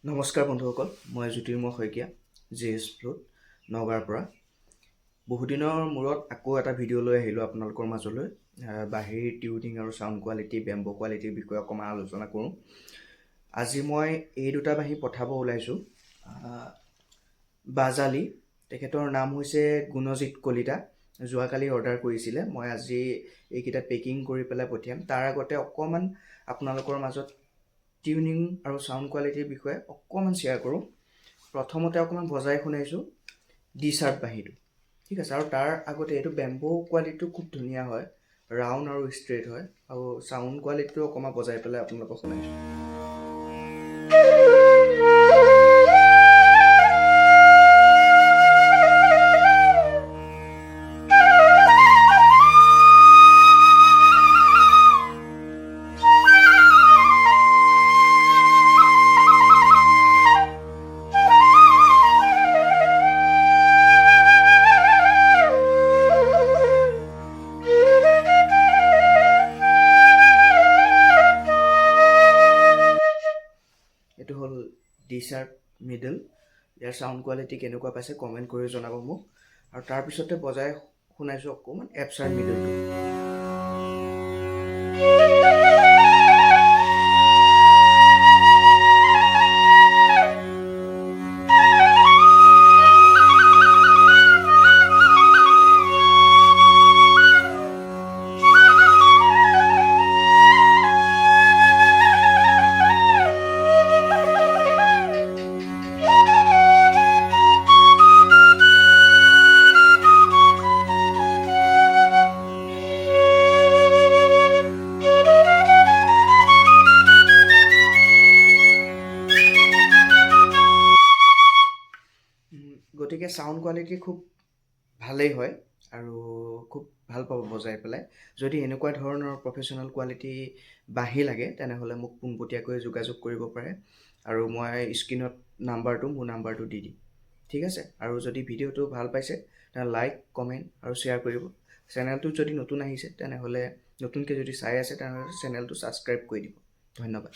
নমস্কাৰ বন্ধুসকল, মই জ্যোতিৰ্ময় শইকীয়া JS Flute নগাঁৱৰ পৰা। বহুদিনৰ মূৰত আকৌ এটা ভিডিঅ' লৈ আহিলোঁ আপোনালোকৰ মাজলৈ। বাঁহীৰ টিউনিং আৰু চাউণ্ড কোৱালিটি, বেম্বো কোৱালিটিৰ বিষয়ে অকণমান আলোচনা কৰোঁ। আজি মই এই দুটা বাঁহী পঠাব ওলাইছোঁ। বাজালি, তেখেতৰ নাম হৈছে গুণজিৎ কলিতা। যোৱাকালি অৰ্ডাৰ কৰিছিলে, মই আজি এইকেইটা পেকিং কৰি পেলাই পঠিয়াম। তাৰ আগতে অকণমান আপোনালোকৰ মাজত টিউনিং আৰু চাউণ্ড কোৱালিটিৰ বিষয়ে অকণমান শ্বেয়াৰ কৰোঁ। প্ৰথমতে অকণমান বজাই শুনাইছোঁ ডি শাৰ্প বাঁহীটো, ঠিক আছে। আৰু তাৰ আগতে এইটো বেম্বো কোৱালিটিটো খুব ধুনীয়া হয়, ৰাউণ্ড আৰু ষ্ট্ৰেইট হয়। আৰু চাউণ্ড কোৱালিটিটো অকণমান বজাই পেলাই আপোনালোকক শুনাইছোঁ। এইটো হ'ল ডি শাৰ্প মিডল। ইয়াৰ চাউণ্ড কোৱালিটি কেনেকুৱা পাইছে কমেণ্ট কৰি জনাব মোক। আৰু তাৰপিছতে বজাই শুনাইছোঁ অকণমান এফ শাৰ্প মিডলটো। গতিকে চাউণ্ড কোৱালিটি খুব ভালেই হয় আৰু খুব ভাল পাব বজাই পেলাই। যদি এনেকুৱা ধৰণৰ প্ৰফেশ্যনেল কোৱালিটি বাঁহী লাগে তেনেহ'লে মোক পোনপটীয়াকৈ যোগাযোগ কৰিব পাৰে। আৰু মই স্ক্ৰীণত মোৰ নাম্বাৰটো দি দিম, ঠিক আছে। আৰু যদি ভিডিঅ'টো ভাল পাইছে তেনেহ'লে লাইক, কমেণ্ট আৰু শ্বেয়াৰ কৰিব। চেনেলটোত যদি নতুন আহিছে তেনেহ'লে নতুনকৈ যদি চাই আছে তেনেহ'লে চেনেলটো ছাবস্ক্ৰাইব কৰি দিব। ধন্যবাদ।